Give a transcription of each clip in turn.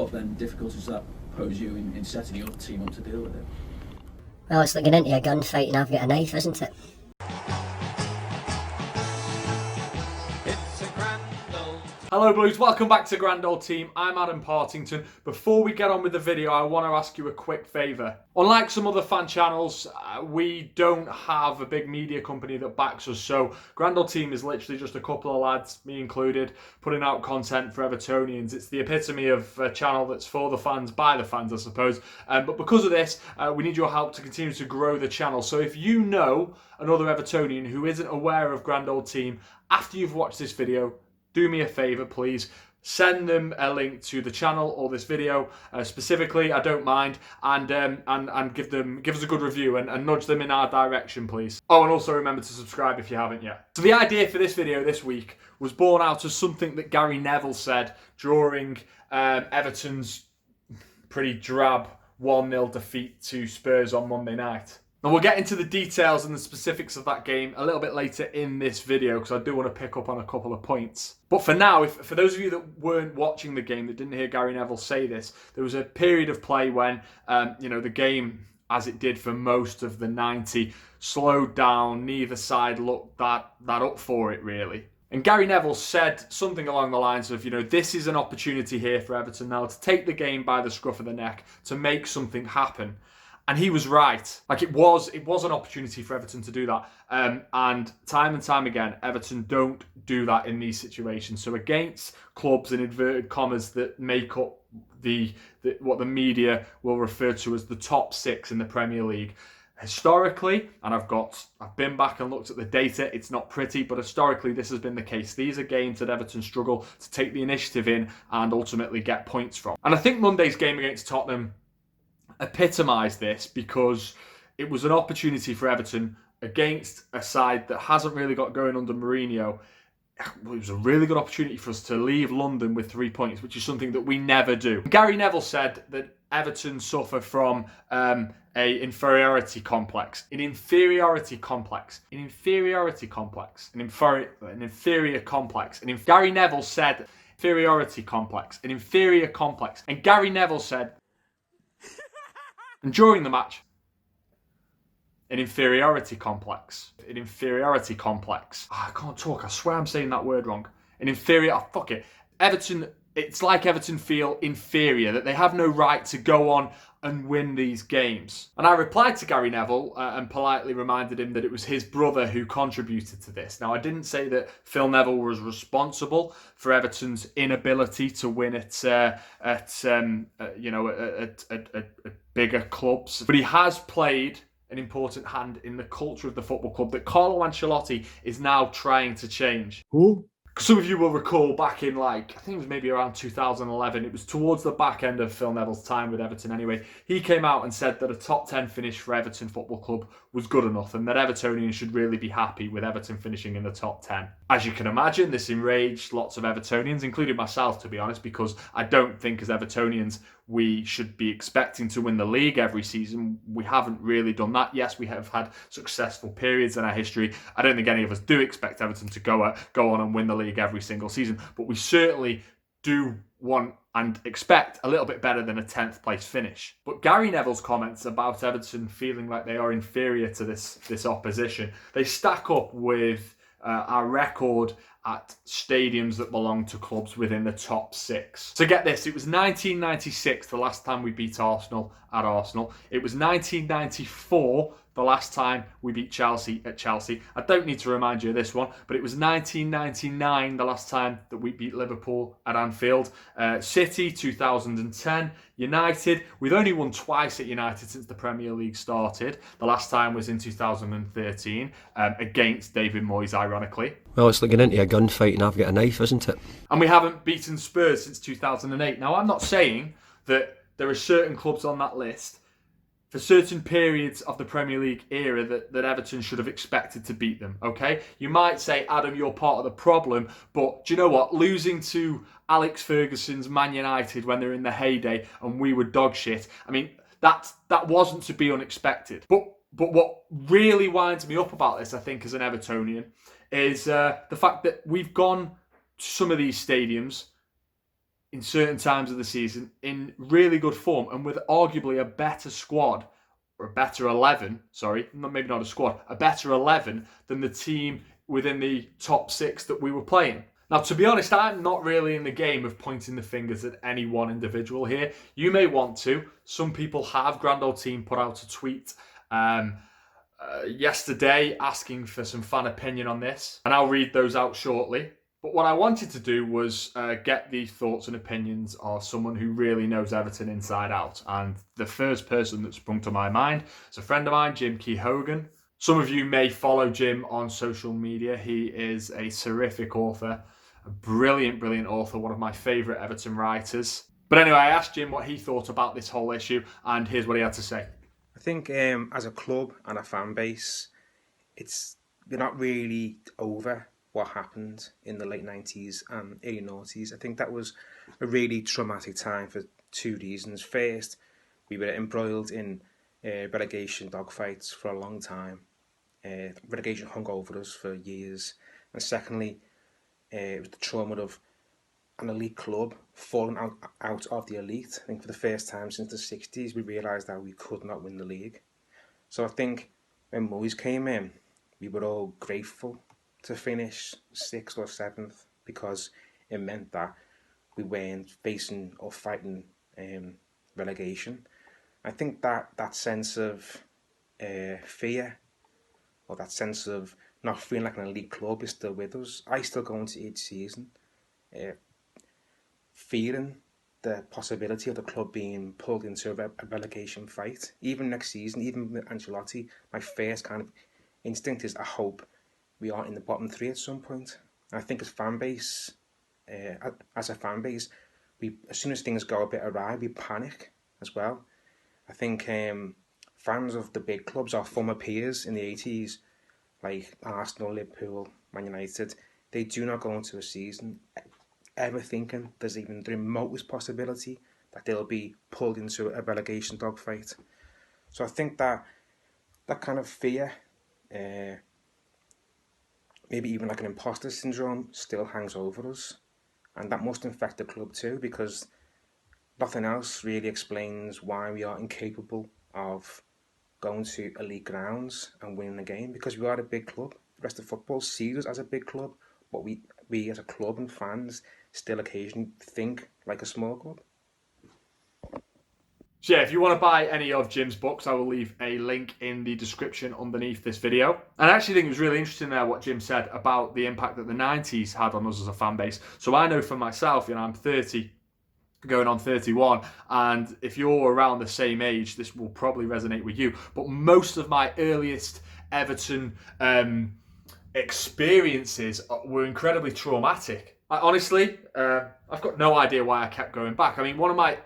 what then difficulties does that pose you in setting your team up to deal with it? Well, it's like getting into a gunfight and I've got a knife, isn't it? Hello Blues, welcome back to Grand Old Team. I'm Adam Partington. Before we get on with the video, I want to ask you a quick favour. Unlike some other fan channels, we don't have a big media company that backs us, so Grand Old Team is literally just a couple of lads, me included, putting out content for Evertonians. It's the epitome of a channel that's for the fans, by the fans, I suppose. But because of this, we need your help to continue to grow the channel. So if you know another Evertonian who isn't aware of Grand Old Team, after you've watched this video, do me a favour, please. Send them a link to the channel or this video specifically. I don't mind, and give us a good review and nudge them in our direction, please. Oh, and also remember to subscribe if you haven't yet. So the idea for this video this week was born out of something that Gary Neville said during Everton's pretty drab 1-0 defeat to Spurs on Monday night. And we'll get into the details and the specifics of that game a little bit later in this video because I do want to pick up on a couple of points. But for now, for those of you that weren't watching the game, that didn't hear Gary Neville say this, there was a period of play when, the game, as it did for most of the 90, slowed down. Neither side looked that up for it, really. And Gary Neville said something along the lines of, this is an opportunity here for Everton now to take the game by the scruff of the neck, to make something happen. And he was right. Like it was an opportunity for Everton to do that. And time again, Everton don't do that in these situations. So against clubs in inverted commas that make up what the media will refer to as the top six in the Premier League, historically, and I've been back and looked at the data, it's not pretty, but historically this has been the case. These are games that Everton struggle to take the initiative in and ultimately get points from. And I think Monday's game against Tottenham epitomised this because it was an opportunity for Everton against a side that hasn't really got going under Mourinho. It was a really good opportunity for us to leave London with 3 points, which is something that we never do. Gary Neville said that Everton suffer from an inferiority complex. An inferior complex. And Gary Neville said inferiority complex. An inferior complex. And Gary Neville said, and during the match, an inferiority complex. An inferiority complex. Oh, I can't talk. I swear I'm saying that word wrong. An inferior... Oh, fuck it. Everton... It's like Everton feel inferior, that they have no right to go on and win these games. And I replied to Gary Neville and politely reminded him that it was his brother who contributed to this. Now, I didn't say that Phil Neville was responsible for Everton's inability to win at bigger clubs, but he has played an important hand in the culture of the football club that Carlo Ancelotti is now trying to change. Who? Some of you will recall back in I think it was maybe around 2011, it was towards the back end of Phil Neville's time with Everton anyway, he came out and said that a top 10 finish for Everton Football Club was good enough and that Evertonians should really be happy with Everton finishing in the top 10. As you can imagine, this enraged lots of Evertonians, including myself, to be honest, because I don't think as Evertonians we should be expecting to win the league every season. We haven't really done that. Yes, we have had successful periods in our history. I don't think any of us do expect Everton to go on and win the league every single season, but we certainly do want and expect a little bit better than a 10th place finish. But Gary Neville's comments about Everton feeling like they are inferior to this opposition, they stack up with our record at stadiums that belong to clubs within the top six. So get this, it was 1996 the last time we beat Arsenal at Arsenal. It was 1994 the last time we beat Chelsea at Chelsea. I don't need to remind you of this one, but it was 1999 the last time that we beat Liverpool at Anfield. City, 2010. United, we've only won twice at United since the Premier League started. The last time was in 2013 against David Moyes, ironically. Well, it's like getting into a gunfight and I've got a knife, isn't it? And we haven't beaten Spurs since 2008. Now, I'm not saying that there are certain clubs on that list for certain periods of the Premier League era that Everton should have expected to beat them, okay? You might say, Adam, you're part of the problem, but do you know what? Losing to Alex Ferguson's Man United when they're in the heyday and we were dog shit, I mean, that wasn't to be unexpected. But what really winds me up about this, I think, as an Evertonian, is the fact that we've gone to some of these stadiums in certain times of the season in really good form and with arguably a better squad, or a better 11, sorry, maybe not a squad, a better 11 than the team within the top 6 that we were playing. Now, to be honest, I'm not really in the game of pointing the fingers at any one individual here. You may want to. Some people have. GrandOldTeam put out a tweet yesterday asking for some fan opinion on this, and I'll read those out shortly. But what I wanted to do was get the thoughts and opinions of someone who really knows Everton inside out. And the first person that sprung to my mind is a friend of mine, Jim Keoghan. Some of you may follow Jim on social media. He is a terrific author, a brilliant author, one of my favourite Everton writers. But anyway, I asked Jim what he thought about this whole issue, and here's what he had to say. I think as a club and a fan base, they're not really over what happened in the late 90s and early noughties. I think that was a really traumatic time for 2 reasons. First, we were embroiled in relegation dogfights for a long time. Relegation hung over us for years. And secondly, it was the trauma of an elite club falling out of the elite. I think for the first time since the 60s, we realised that we could not win the league. So I think when Moyes came in, we were all grateful to finish 6th or 7th because it meant that we weren't facing or fighting relegation. I think that sense of fear, or that sense of not feeling like an elite club, is still with us. I still go into each season fearing the possibility of the club being pulled into a relegation fight. Even next season, even with Ancelotti, my first kind of instinct is I hope we are in the bottom 3 at some point. And I think as a fan base, as soon as things go a bit awry, we panic as well. I think fans of the big clubs, our former peers in the 80s, like Arsenal, Liverpool, Man United, they do not go into a season ever thinking there's even the remotest possibility that they'll be pulled into a relegation dogfight. So I think that kind of fear, maybe even like an imposter syndrome, still hangs over us. And that must infect the club too, because nothing else really explains why we are incapable of going to elite grounds and winning a game, because we are a big club. The rest of football sees us as a big club, but we as a club and fans still occasionally think like a small club. So yeah, if you want to buy any of Jim's books, I will leave a link in the description underneath this video. And I actually think it was really interesting there what Jim said about the impact that the 90s had on us as a fan base. So I know for myself, I'm 30, going on 31, and if you're around the same age, this will probably resonate with you. But most of my earliest Everton experiences were incredibly traumatic. Honestly, I've got no idea why I kept going back. I mean, one of my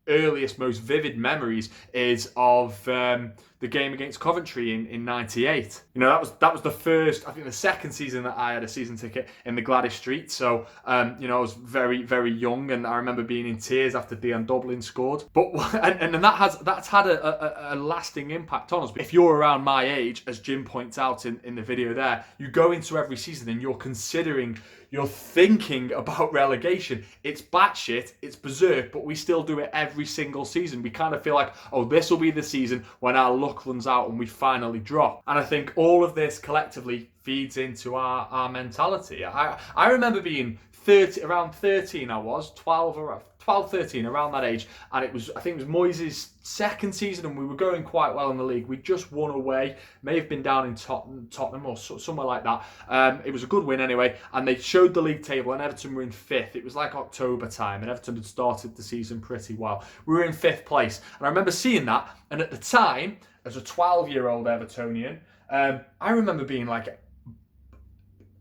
earliest, most vivid memories is of the game against Coventry in '98. That was the first, I think the second season that I had a season ticket in the Gladys Street. So I was very, very young, and I remember being in tears after Dion Dublin scored. But and that's had a lasting impact on us. If you're around my age, as Jim points out in the video there, you go into every season and you're thinking about relegation. It's batshit, it's berserk, but we still do it every single season. We kind of feel like, oh, this will be the season when our luck runs out and we finally drop. And I think all of this collectively feeds into our mentality. I remember being 13, I was 12, 13, around that age, and I think it was Moyes' second season, and we were going quite well in the league. We just won away, may have been down in Tottenham or somewhere like that. It was a good win anyway, and they showed the league table, and Everton were in 5th. It was like October time, and Everton had started the season pretty well. We were in 5th place, and I remember seeing that, and at the time, as a 12-year-old Evertonian, I remember being like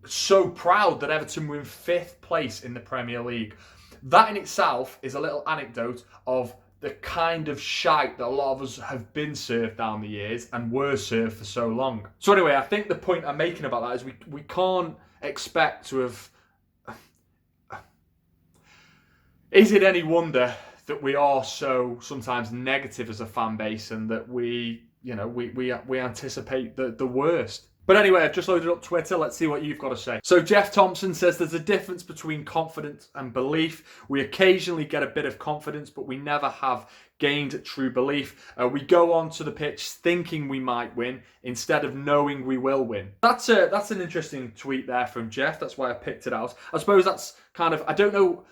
so proud that Everton were in 5th place in the Premier League. That in itself is a little anecdote of the kind of shite that a lot of us have been served down the years and were served for so long. So anyway, I think the point I'm making about that is we can't expect to have... Is it any wonder that we are so sometimes negative as a fan base, and that we anticipate the worst? But anyway, I've just loaded up Twitter. Let's see what you've got to say. So Jeff Thompson says there's a difference between confidence and belief. We occasionally get a bit of confidence, but we never have gained true belief. We go onto the pitch thinking we might win instead of knowing we will win. That's an interesting tweet there from Jeff. That's why I picked it out. I suppose that's kind of, I don't know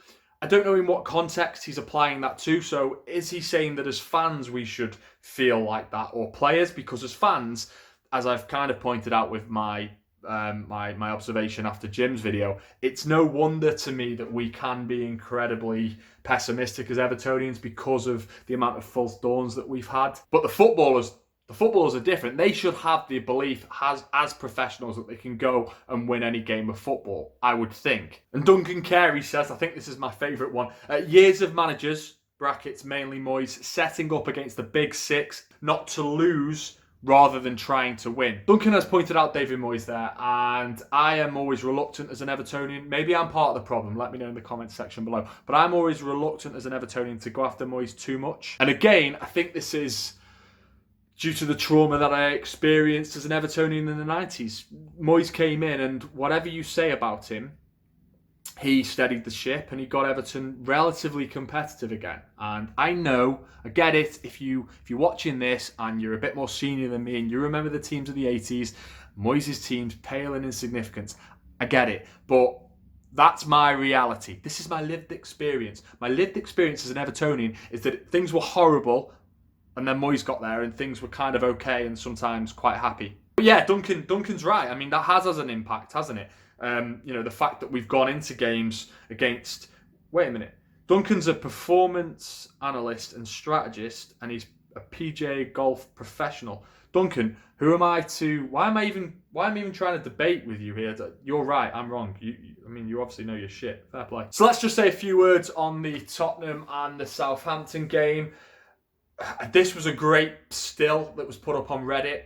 in what context he's applying that to. So is he saying that as fans we should feel like that, or players? Because as fans, as I've kind of pointed out with my my observation after Jim's video, it's no wonder to me that we can be incredibly pessimistic as Evertonians because of the amount of false dawns that we've had. But the footballers are different. They should have the belief as professionals that they can go and win any game of football, I would think. And Duncan Carey says, I think this is my favourite one, years of managers, brackets mainly Moyes, setting up against the big six, not to lose rather than trying to win. Duncan has pointed out David Moyes there, and I am always reluctant as an Evertonian. Maybe I'm part of the problem, let me know in the comments section below. But I'm always reluctant as an Evertonian to go after Moyes too much. And again, I think this is due to the trauma that I experienced as an Evertonian in the 90s. Moyes came in, and whatever you say about him, he steadied the ship and he got Everton relatively competitive again. And I know, I get it, if you're watching this and you're a bit more senior than me and you remember the teams of the 80s, Moyes' teams pale in insignificance. I get it, but that's my reality. This is my lived experience. My lived experience as an Evertonian is that things were horrible and then Moyes got there and things were kind of okay and sometimes quite happy. But yeah, Duncan's right. I mean, that has an impact, hasn't it? The fact that we've gone into games against... Wait a minute. Duncan's a performance analyst and strategist, and he's a PGA golf professional. Duncan, who am I to... Why am I even trying to debate with you here? You're right, I'm wrong. You obviously know your shit. Fair play. So let's just say a few words on the Tottenham and the Southampton game. This was a great still that was put up on Reddit.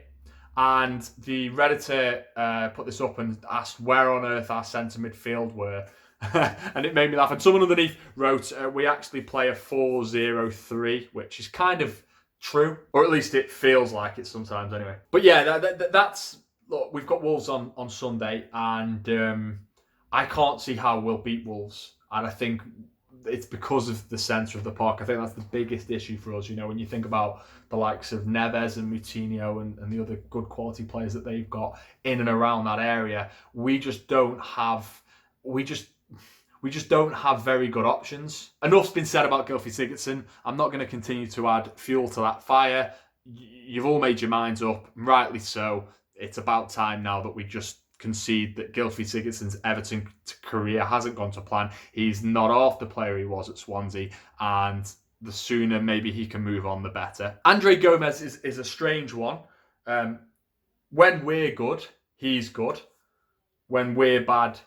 And the Redditor put this up and asked where on earth our centre midfield were. And it made me laugh. And someone underneath wrote, we actually play a 4-0-3, which is kind of true. Or at least it feels like it sometimes anyway. But yeah, that's... Look, we've got Wolves on Sunday. And I can't see how we'll beat Wolves. And I think it's because of the centre of the park. I think that's the biggest issue for us. When you think about the likes of Neves and Moutinho and the other good quality players that they've got in and around that area, we just don't have very good options. Enough's been said about Gylfi Sigurdsson. I'm not going to continue to add fuel to that fire. You've all made your minds up, rightly so. It's about time now that we just concede that Gylfi Sigurdsson's Everton career hasn't gone to plan. He's not half the player he was at Swansea, and the sooner maybe he can move on, the better. Andre Gomez is a strange one. When we're good, he's good. When we're bad,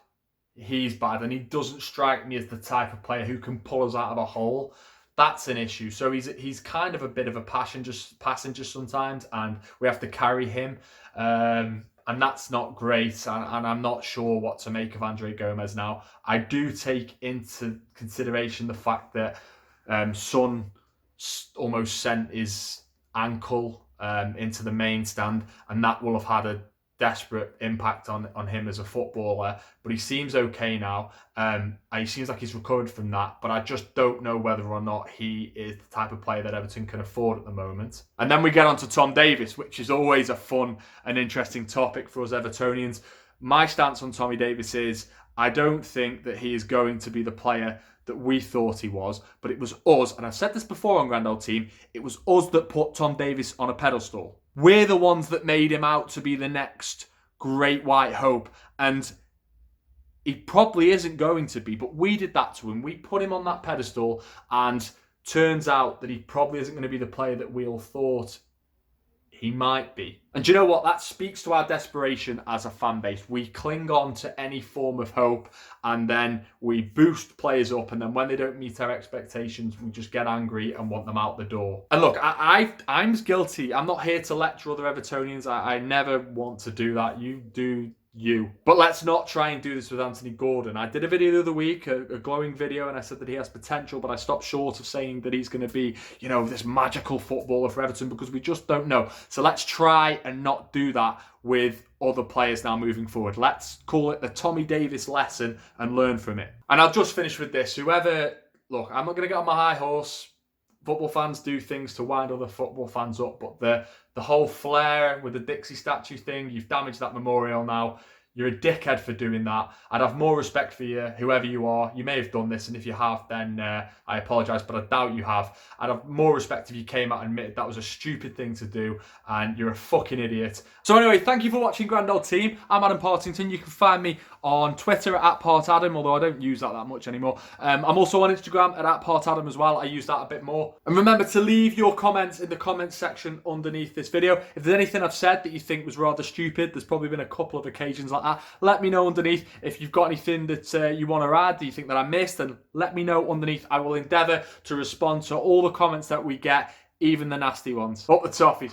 he's bad, and he doesn't strike me as the type of player who can pull us out of a hole. That's an issue. So he's kind of a bit of a passenger sometimes, and we have to carry him. And that's not great, and I'm not sure what to make of Andre Gomez now. I do take into consideration the fact that Son almost sent his ankle into the main stand, and that will have had a desperate impact on him as a footballer. But he seems okay now. He seems like he's recovered from that, but I just don't know whether or not he is the type of player that Everton can afford at the moment. And then we get on to Tom Davies, which is always a fun and interesting topic for us Evertonians. My stance on Tommy Davies is I don't think that he is going to be the player that we thought he was, but it was us, and I've said this before on GrandOldTeam, it was us that put Tom Davies on a pedestal. We're the ones that made him out to be the next great white hope, and he probably isn't going to be, but we did that to him. We put him on that pedestal, and turns out that he probably isn't going to be the player that we all thought he might be. And do you know what? That speaks to our desperation as a fan base. We cling on to any form of hope, and then we boost players up, and then when they don't meet our expectations, we just get angry and want them out the door. And look, I'm guilty. I'm not here to lecture other Evertonians. I never want to do that. You do you. But let's not try and do this with Anthony Gordon. I did a video the other week, a glowing video, and I said that he has potential, but I stopped short of saying that he's going to be, you know, this magical footballer for Everton, because we just don't know. So let's try and not do that with other players now moving forward. Let's call it the Tommy Davis lesson and learn from it. And I'll just finish with this. Look, I'm not going to get on my high horse. Football fans do things to wind other football fans up, but the whole flair with the Dixie statue thing, you've damaged that memorial now. You're a dickhead for doing that. I'd have more respect for you, whoever you are. You may have done this, and if you have, then I apologise, but I doubt you have. I'd have more respect if you came out and admitted that was a stupid thing to do, and you're a fucking idiot. So anyway, thank you for watching Grand Old Team. I'm Adam Partington. You can find me on Twitter at @PartAdam, although I don't use that much anymore. I'm also on Instagram at @PartAdam as well. I use that a bit more. And remember to leave your comments in the comments section underneath this video. If there's anything I've said that you think was rather stupid, there's probably been a couple of occasions like that. Let me know underneath. If you've got anything that you want to add, that you think that I missed, then let me know underneath. I will endeavour to respond to all the comments that we get, even the nasty ones. Up the toffees.